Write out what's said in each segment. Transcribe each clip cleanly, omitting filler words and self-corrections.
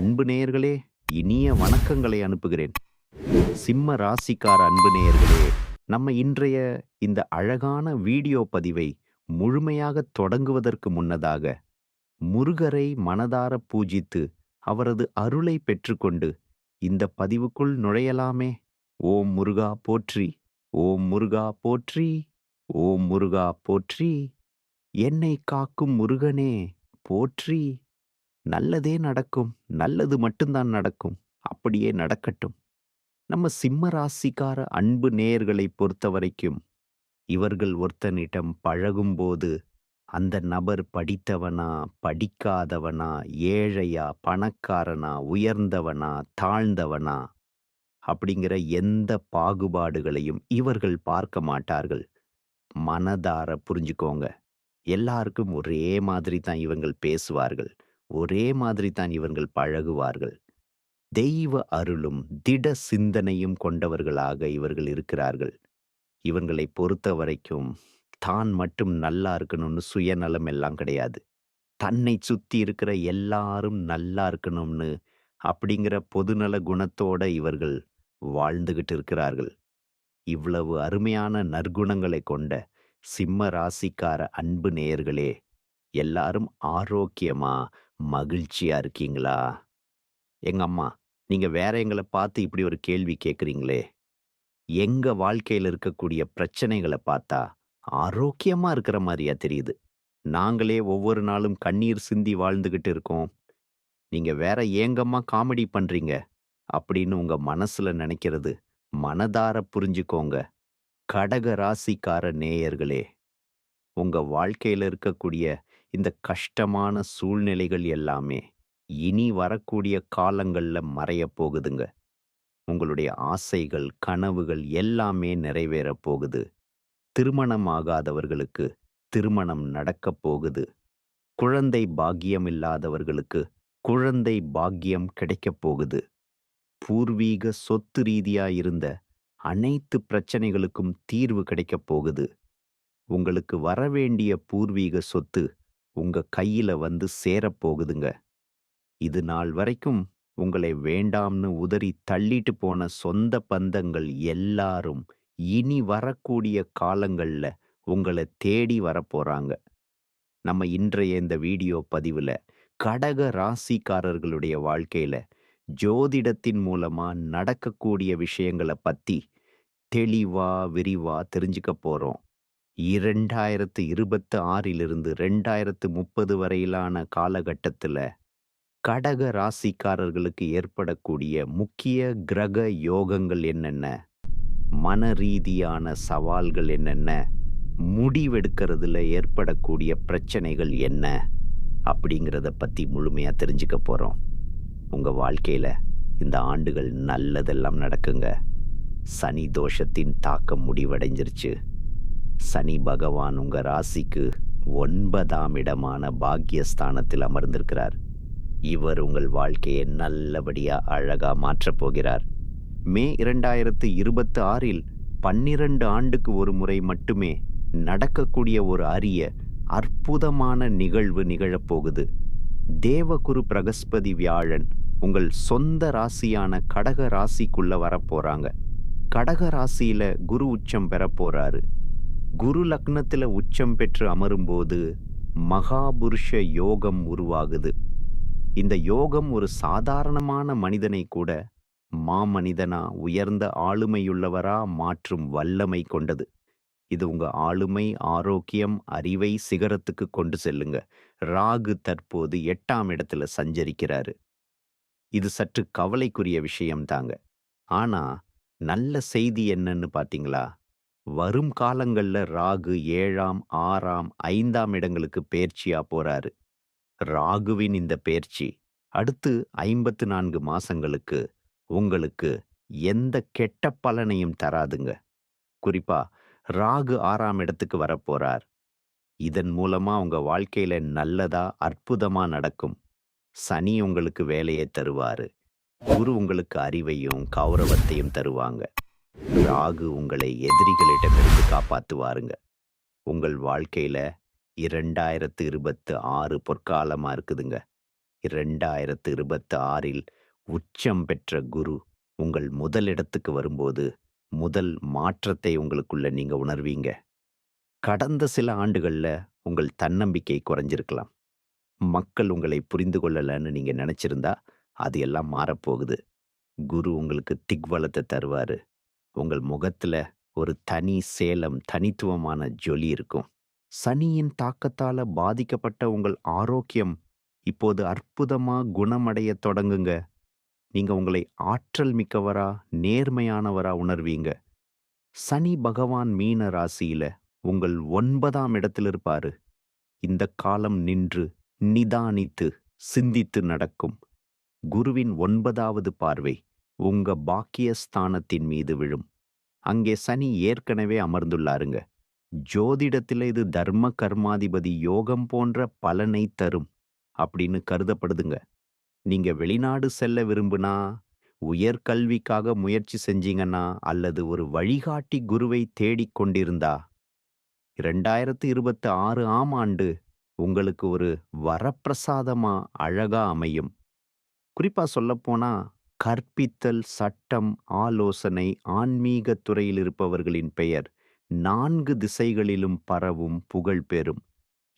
அன்பு நேயர்களே, இனிய வணக்கங்களை அனுப்புகிறேன். சிம்ம ராசிக்கார அன்பு நேயர்களே, நம்ம இன்றைய இந்த அழகான வீடியோ பதிவை முழுமையாக தொடங்குவதற்கு முன்னதாக, முருகரை மனதார பூஜித்து, அவரது அருளை பெற்றுக்கொண்டு, இந்த பதிவுக்குள் நுழையலாமே. ஓம் முருகா போற்றி, ஓம் முருகா போற்றி, ஓம் முருகா போற்றி, என்னை காக்கும் முருகனே போற்றி. நல்லதே நடக்கும். நல்லது மட்டும்தான் நடக்கும். அப்படியே நடக்கட்டும். நம்ம சிம்ம ராசிக்கார அன்பு நேயர்களை பொறுத்தவரைக்கும், இவர்கள் ஒருத்தனிடம் பழகும்போது, அந்த நபர் படித்தவனா, படிக்காதவனா, ஏழையா, பணக்காரனா, உயர்ந்தவனா, தாழ்ந்தவனா அப்படிங்கிற எந்த பாகுபாடுகளையும் இவர்கள் பார்க்க மாட்டார்கள். மனதார புரிஞ்சுக்கோங்க. எல்லாருக்கும் ஒரே மாதிரி தான் இவங்கள் பேசுவார்கள். ஒரே மாதிரி தான் இவர்கள் பழகுவார்கள். தெய்வ அருளும், திட சிந்தனையும் கொண்டவர்களாக இவர்கள் இருக்கிறார்கள். இவங்களை பொறுத்தவரைக்கும், தான் மட்டும் நல்லா இருக்கணும்னு சுயநலம் எல்லாம் கிடையாது. தன்னை சுத்தி இருக்கிற எல்லாரும் நல்லா இருக்கணும்னு அப்படிங்கிற பொதுநல குணத்தோட இவர்கள் வாழ்ந்துகிட்டு இருக்கிறார்கள். இவ்வளவு அருமையான நற்குணங்களை கொண்ட சிம்ம ராசிக்கார அன்பு நேயர்களே, எல்லாரும் ஆரோக்கியமா, மகிழ்ச்சியா இருக்கீங்களா? எங்க அம்மா, நீங்க வேற எங்கள பார்த்து இப்படி ஒரு கேள்வி கேட்கிறீங்களே! எங்க வாழ்க்கையில இருக்கக்கூடிய பிரச்சனைகள பார்த்தா, ஆரோக்கியமா இருக்கிற மாரியா தெரியுது. நாங்களே ஒவ்வொரு நாளும் கண்ணீர் சிந்தி வாழ்ந்துகிட்டு இருக்கோம். நீங்க வேற ஏங்கம்மா காமெடி பண்றீங்க? அப்படின்னு உங்க மனசுல நெனைக்கிறது, மனதார புரிஞ்சுக்கோங்க. கடக ராசிக்கார நேயர்களே, உங்க வாழ்க்கையில இருக்கக்கூடிய இந்த கஷ்டமான சூழ்நிலைகள் எல்லாமே, இனி வரக்கூடிய காலங்கள்ல மறையப் போகுதுங்க. உங்களுடைய ஆசைகள், கனவுகள் எல்லாமே நிறைவேறப் போகுது. திருமணம் ஆகாதவர்களுக்கு திருமணம் நடக்கப் போகுது. குழந்தை பாக்கியம் இல்லாதவர்களுக்கு குழந்தை பாக்கியம் கிடைக்கப் போகுது. பூர்வீக சொத்து ரீதியா இருந்த அனைத்து பிரச்சனைகளுக்கும் தீர்வு கிடைக்கப் போகுது. உங்களுக்கு வரவேண்டிய பூர்வீக சொத்து உங்க கையில வந்து சேரப் போகுதுங்க. இது நாள் வரைக்கும் உங்களை வேண்டாம்னு உதறி தள்ளிட்டு போன சொந்த பந்தங்கள் எல்லாரும் இனி வரக்கூடிய காலங்கள்ல உங்களை தேடி வரப்போறாங்க. நம்ம இன்றைய இந்த வீடியோ பதிவுல கடக ராசிக்காரர்களுடைய வாழ்க்கையில ஜோதிடத்தின் மூலமா நடக்கக்கூடிய விஷயங்களை பத்தி தெளிவா விரிவா தெரிஞ்சுக்க போறோம். 2026 2030 வரையிலான காலகட்டத்துல கடக ராசிக்காரர்களுக்கு ஏற்படக்கூடிய முக்கிய கிரக யோகங்கள் என்னென்ன? மன ரீதியான சவால்கள் என்னென்ன? முடிவெடுக்கிறதுல ஏற்படக்கூடிய பிரச்சனைகள் என்ன? அப்படிங்கிறத பத்தி முழுமையா தெரிஞ்சுக்க போறோம். உங்க வாழ்க்கையில இந்த ஆண்டுகள் நல்லதெல்லாம் நடக்குங்க. சனி தோஷத்தின் தாக்கம் முடிவடைஞ்சிருச்சு. சனி பகவான் உங்க ராசிக்கு 9ஆம் இடமான பாக்கியஸ்தானத்தில் அமர்ந்திருக்கிறார். இவர் உங்கள் வாழ்க்கையை நல்லபடியா அழகா மாற்றப் போகிறார். மே 2026 12 ஆண்டுக்கு ஒரு முறை மட்டுமே நடக்கக்கூடிய ஒரு அரிய அற்புதமான நிகழ்வு நிகழப்போகுது. தேவகுரு பிரகஸ்பதி வியாழன் உங்கள் சொந்த ராசியான கடக ராசிக்குள்ள வரப்போறாங்க. கடக ராசியில குரு உச்சம் பெற போறாரு. குரு லக்னத்துல உச்சம் பெற்று அமரும்போது மகாபுருஷ யோகம் உருவாகுது. இந்த யோகம் ஒரு சாதாரணமான மனிதனை கூட மாமனிதனா, உயர்ந்த ஆளுமையுள்ளவரா மாற்றும் வல்லமை கொண்டது. இது உங்க ஆளுமை, ஆரோக்கியம், அறிவை சிகரத்துக்கு கொண்டு செல்லுங்க. ராகு தற்போது 8ஆம் இடத்துல சஞ்சரிக்கிறாரு. இது சற்று கவலைக்குரிய விஷயம்தாங்க. ஆனா நல்ல செய்தி என்னன்னு பாத்தீங்களா? வரும் காலங்கள்ல ராகு 7ஆம், 6ஆம், 5ஆம் இடங்களுக்கு பெயர்ச்சியா போறாரு. ராகுவின் இந்த பெயர்ச்சி அடுத்து 54 மாசங்களுக்கு உங்களுக்கு எந்த கெட்ட பலனையும் தராதுங்க. குறிப்பா ராகு 6ஆம் இடத்துக்கு வரப்போறார். இதன் மூலமா உங்க வாழ்க்கையில நல்லதா அற்புதமா நடக்கும். சனி உங்களுக்கு வேலையை தருவாரு. குரு உங்களுக்கு அறிவையும் கௌரவத்தையும் தருவாங்க. ராகு உங்களை எதிரிகளிடமிருந்து காப்பாத்துவாருங்க. உங்கள் வாழ்க்கையில 2026 பொற்காலமா இருக்குதுங்க. 2026இல் உச்சம் பெற்ற குரு உங்கள் முதலிடத்துக்கு வரும்போது, முதல் மாற்றத்தை உங்களுக்குள்ள நீங்க உணர்வீங்க. கடந்த சில ஆண்டுகள்ல உங்கள் தன்னம்பிக்கை குறைஞ்சிருக்கலாம். மக்கள் உங்களை புரிந்து கொள்ளலன்னு நீங்க நெனச்சிருந்தா, அது எல்லாம் மாறப்போகுது. குரு உங்களுக்கு திக்வலத்த தருவாரு. உங்கள் முகத்துல ஒரு தனி சேலம், தனித்துவமான ஜொலி இருக்கும். சனியின் தாக்கத்தால பாதிக்கப்பட்ட உங்கள் ஆரோக்கியம் இப்போது அற்புதமா குணமடையத் தொடங்குங்க. நீங்க உங்களை ஆற்றல் மிக்கவரா, நேர்மையானவரா உணர்வீங்க. சனி பகவான் மீன ராசியில உங்கள் 9ஆம் இடத்தில் இருப்பாரு. இந்த காலம் நின்று, நிதானித்து, சிந்தித்து நடக்கும். குருவின் 9வது பார்வை உங்க பாக்கியஸ்தானத்தின் மீது விழும். அங்கே சனி ஏற்கனவே அமர்ந்துள்ளாருங்க. ஜோதிடத்தில இது தர்ம கர்மாதிபதி யோகம் போன்ற பலனை தரும் அப்படின்னு கருதப்படுதுங்க. நீங்க வெளிநாடு செல்ல விரும்புனா, உயர்கல்விக்காக முயற்சி செஞ்சீங்கன்னா, அல்லது ஒரு வழிகாட்டி குருவை தேடிக் கொண்டிருந்தா, 2026 ஆண்டு உங்களுக்கு ஒரு வரப்பிரசாதமா அழகா அமையும். குறிப்பா சொல்லப்போனா, கற்பித்தல், சட்டம், ஆலோசனை, ஆன்மீகத் துறையில் இருப்பவர்களின் பெயர் 4 திசைகளிலும் பரவும், புகழ் பெறும்.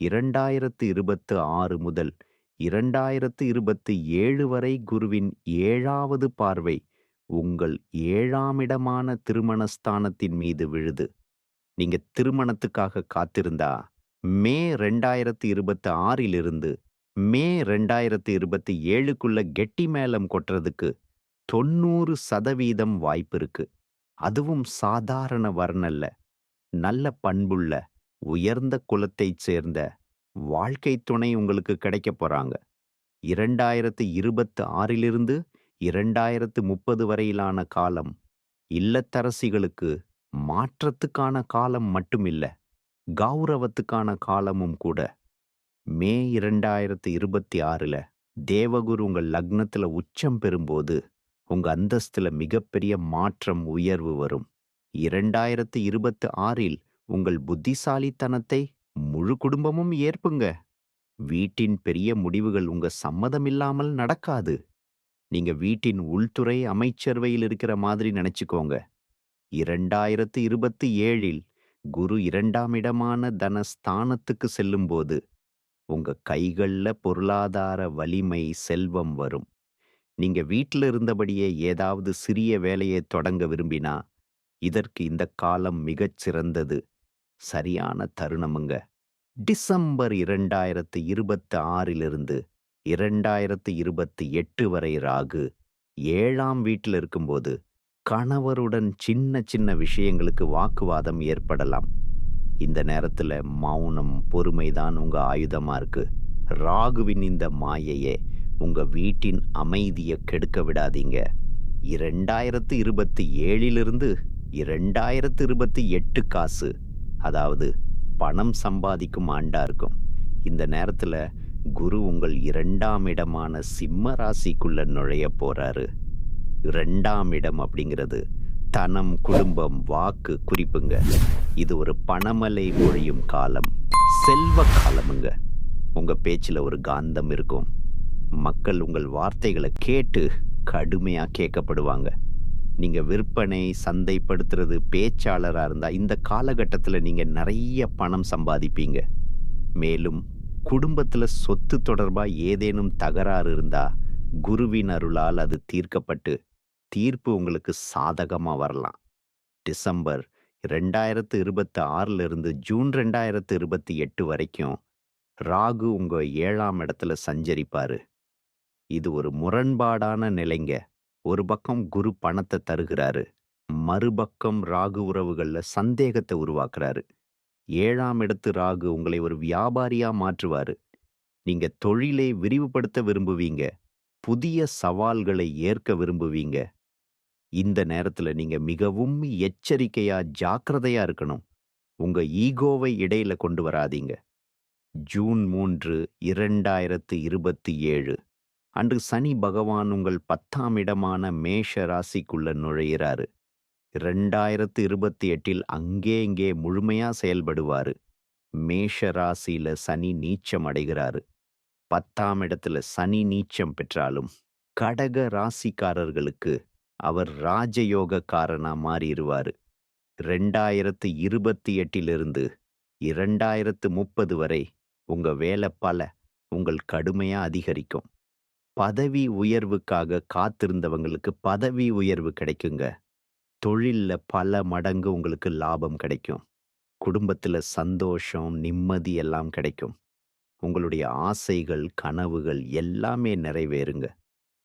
2026 முதல் 2027 வரை குருவின் 7வது பார்வை உங்கள் 7ஆம் இடமான திருமணஸ்தானத்தின் மீது விழுது. நீங்க திருமணத்துக்காக காத்திருந்தா, மே 2026 மே 2027க்குள்ள கெட்டி மேளம் கொட்டுறதுக்கு 90% வாய்ப்பு இருக்கு. அதுவும் சாதாரண வரனல்ல. நல்ல பண்புள்ள, உயர்ந்த குலத்தைச் சேர்ந்த வாழ்க்கைத் துணை உங்களுக்கு கிடைக்கப் போறாங்க. 2026 2030 வரையிலான காலம் இல்லத்தரசிகளுக்கு மாற்றத்துக்கான காலம் மட்டுமில்ல, கௌரவத்துக்கான காலமும் கூட. மே 2026ல தேவகுரு உங்க லக்னத்துல உச்சம் பெறும்போது, உங்க அந்தஸ்துல மிகப்பெரிய மாற்றம், உயர்வு வரும். 2026இல் உங்கள் புத்திசாலித்தனத்தை முழு குடும்பமும் ஏற்புங்க. வீட்டின் பெரிய முடிவுகள் உங்க சம்மதமில்லாமல் நடக்காது. நீங்க வீட்டின் உள்துறை அமைச்சரவையில் இருக்கிற மாதிரி நினைச்சுக்கோங்க. 2027இல் குரு 2ஆம் இடமான தனஸ்தானத்துக்கு செல்லும்போது, உங்க கைகள்ல பொருளாதார வலிமை, செல்வம் வரும். நீங்க வீட்ல இருந்தபடியே ஏதாவது சிறிய வேலையை தொடங்க விரும்பினா, இதற்கு இந்த காலம் மிகச் சிறந்தது. சரியான தருணமுங்க. டிசம்பர் 2026 2028 வரை ராகு 7ஆம் வீட்டில் இருக்கும்போது, கணவருடன் சின்ன சின்ன விஷயங்களுக்கு வாக்குவாதம் ஏற்படலாம். இந்த நேரத்துல மௌனம், பொறுமைதான் உங்க ஆயுதமா இருக்கு. ராகுவின் இந்த மாயையே உங்க வீட்டின் அமைதிய கெடுக்க விடாதீங்க. 2027 2028 காசு, அதாவது பணம் சம்பாதிக்கும் ஆண்டா இருக்கும். இந்த நேரத்துல குரு உங்கள் 2ஆம் இடமான சிம்ம ராசிக்குள்ள நுழையப் போறாரு. 2ஆம் இடம் அப்படிங்கிறது தனம், குடும்பம், வாக்கு குறிப்புங்க. இது ஒரு பணமழை பொழியும் காலம், செல்வ காலமுங்க. உங்க பேச்சுல ஒரு காந்தம் இருக்கும். மக்கள் உங்கள் வார்த்தைகளை கேட்டு கடுமையா கேட்கப்படுவாங்க. நீங்க விற்பனை, சந்தைப்படுத்துறது, பேச்சாளரா இருந்தா இந்த காலகட்டத்துல நீங்க நிறைய பணம் சம்பாதிப்பீங்க. மேலும் குடும்பத்துல சொத்து தொடர்பா ஏதேனும் தகராறு இருந்தா, குருவின் அருளால் அது தீர்க்கப்பட்டு தீர்ப்பு உங்களுக்கு சாதகமா வரலாம். டிசம்பர் 2026 ஜூன் 2028 வரைக்கும் ராகு உங்க 7ஆம் இடத்துல சஞ்சரிப்பாரு. இது ஒரு முரண்பாடான நிலைங்க. ஒரு பக்கம் குரு பணத்தை தருகிறாரு, மறுபக்கம் ராகு உறவுகள்ல சந்தேகத்தை உருவாக்குறாரு. 7ஆம் இடத்து ராகு உங்களை ஒரு வியாபாரியா மாற்றுவாரு. நீங்க தொழிலை விரிவுபடுத்த விரும்புவீங்க, புதிய சவால்களை ஏற்க விரும்புவீங்க. இந்த நேரத்துல நீங்க மிகவும் எச்சரிக்கையா, ஜாக்கிரதையா இருக்கணும். உங்க ஈகோவை இடையில கொண்டு வராதீங்க. ஜூன் 3 2027 அன்று சனி பகவான் உங்கள் 10ஆம் இடமான மேஷ ராசிக்குள்ள நுழையிறாரு. 2028 அங்கே இங்கே முழுமையா செயல்படுவாரு. மேஷ ராசியில சனி நீச்சம் அடைகிறாரு. 10ஆம் இடத்துல சனி நீச்சம் பெற்றாலும், கடக ராசிக்காரர்களுக்கு அவர் ராஜயோகக்காரனா மாறிருவாரு. 2028லிருந்து 2030 வரை உங்க வேலைப்பள உங்கள் கடுமையா அதிகரிக்கும். பதவி உயர்வுக்காக காத்திருந்தவங்களுக்கு பதவி உயர்வு கிடைக்குங்க. தொழில்ல பல மடங்கு உங்களுக்கு லாபம் கிடைக்கும். குடும்பத்துல சந்தோஷம், நிம்மதி எல்லாம் கிடைக்கும். உங்களுடைய ஆசைகள், கனவுகள் எல்லாமே நிறைவேறுங்க.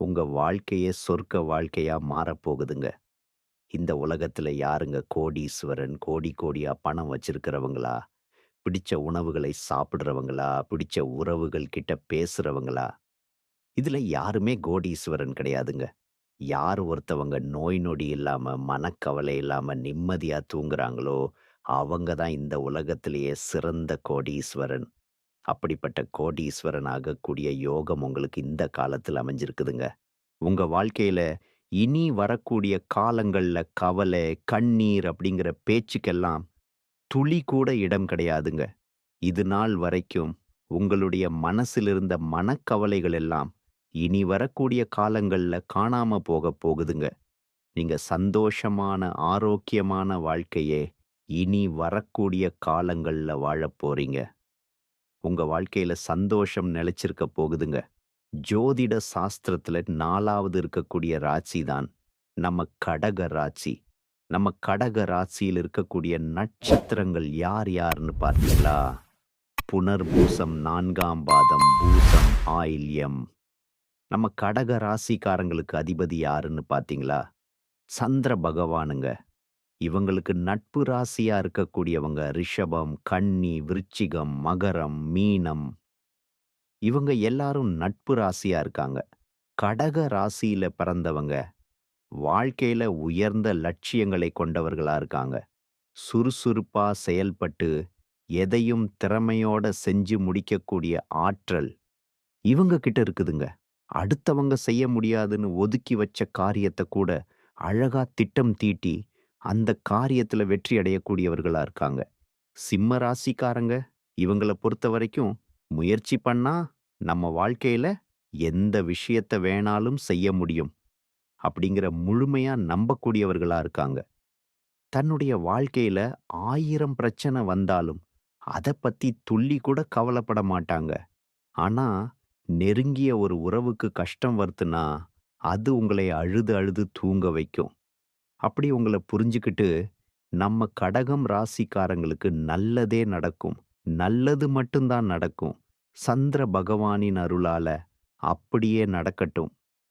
உங்க வாழ்க்கையே சொர்க்க வாழ்க்கையா மாறப்போகுதுங்க. இந்த உலகத்துல யாருங்க கோடீஸ்வரன், கோடி கோடியா பணம் வச்சிருக்கிறவங்களா? பிடிச்ச உணவுகளை சாப்பிடுறவங்களா? பிடிச்ச உறவுகள் கிட்ட பேசுறவங்களா? இதுல யாருமே கோடீஸ்வரன் கிடையாதுங்க. யார் ஒருத்தவங்க நோய் நொடி இல்லாம, மனக்கவலை இல்லாம நிம்மதியா தூங்குறாங்களோ, அவங்க தான் இந்த உலகத்திலேயே சிறந்த கோடீஸ்வரன். அப்படிப்பட்ட கோடீஸ்வரன் ஆகக்கூடிய யோகம் உங்களுக்கு இந்த காலத்துல அமைஞ்சிருக்குதுங்க. உங்க வாழ்க்கையில இனி வரக்கூடிய காலங்கள்ல கவலை, கண்ணீர் அப்படிங்கிற பேச்சுக்கெல்லாம் துளி கூட இடம் கிடையாதுங்க. இது நாள் வரைக்கும் உங்களுடைய மனசில் இருந்த மனக்கவலைகள் எல்லாம் இனி வரக்கூடிய காலங்கள்ல காணாம போகப் போகுதுங்க. நீங்க சந்தோஷமான, ஆரோக்கியமான வாழ்க்கையே இனி வரக்கூடிய காலங்கள்ல வாழப் போறீங்க. உங்க வாழ்க்கையில சந்தோஷம் நிலைச்சிருக்க போகுதுங்க. ஜோதிட சாஸ்திரத்துல 4வது இருக்கக்கூடிய ராசி தான் நம்ம கடக ராசி. நம்ம கடக ராசியில் இருக்கக்கூடிய நட்சத்திரங்கள் யார் யாருன்னு பார்த்தீங்களா? புனர்பூசம் 4ஆம் பாதம், பூசம், ஆயில்யம். நம்ம கடக ராசிக்காரங்களுக்கு அதிபதி யாருன்னு பார்த்தீங்களா? சந்திர பகவானுங்க. இவங்களுக்கு நட்பு ராசியா இருக்கக்கூடியவங்க ரிஷபம், கன்னி, விருச்சிகம், மகரம், மீனம். இவங்க எல்லாரும் நட்பு ராசியா இருக்காங்க. கடக ராசியில பிறந்தவங்க வாழ்க்கையில உயர்ந்த லட்சியங்களை கொண்டவர்களா இருக்காங்க. சுறுசுறுப்பா செயல்பட்டு எதையும் திறமையோட செஞ்சு முடிக்கக்கூடிய ஆற்றல் இவங்க கிட்ட இருக்குதுங்க. அடுத்தவங்க செய்ய முடியாதுன்னு ஒதுக்கி வச்ச காரியத்த கூட அழகா திட்டம் தீட்டி அந்த காரியத்துல வெற்றி அடையக்கூடியவர்களா இருக்காங்க. சிம்ம ராசிக்காரங்க இவங்கள பொறுத்தவரைக்கும் முயற்சி பண்ணா நம்ம வாழ்க்கையில எந்த விஷயத்த வேணாலும் செய்ய முடியும் அப்படிங்கிற முழுமையா நம்பக்கூடியவர்களா இருக்காங்க. தன்னுடைய வாழ்க்கையில 1000 பிரச்சனை வந்தாலும் அத பத்தி துள்ளி கூட கவலைப்பட மாட்டாங்க. ஆனா, நெருங்கிய ஒரு உறவுக்கு கஷ்டம் வருதுன்னா, அது உங்களை அழுது அழுது தூங்க வைக்கும். அப்படி உங்கள புரிஞ்சுக்கிட்டு, நம்ம கடகம் ராசிக்காரங்களுக்கு நல்லதே நடக்கும். நல்லது மட்டும் தான் நடக்கும். சந்திர பகவானின் அருளால அப்படியே நடக்கட்டும்.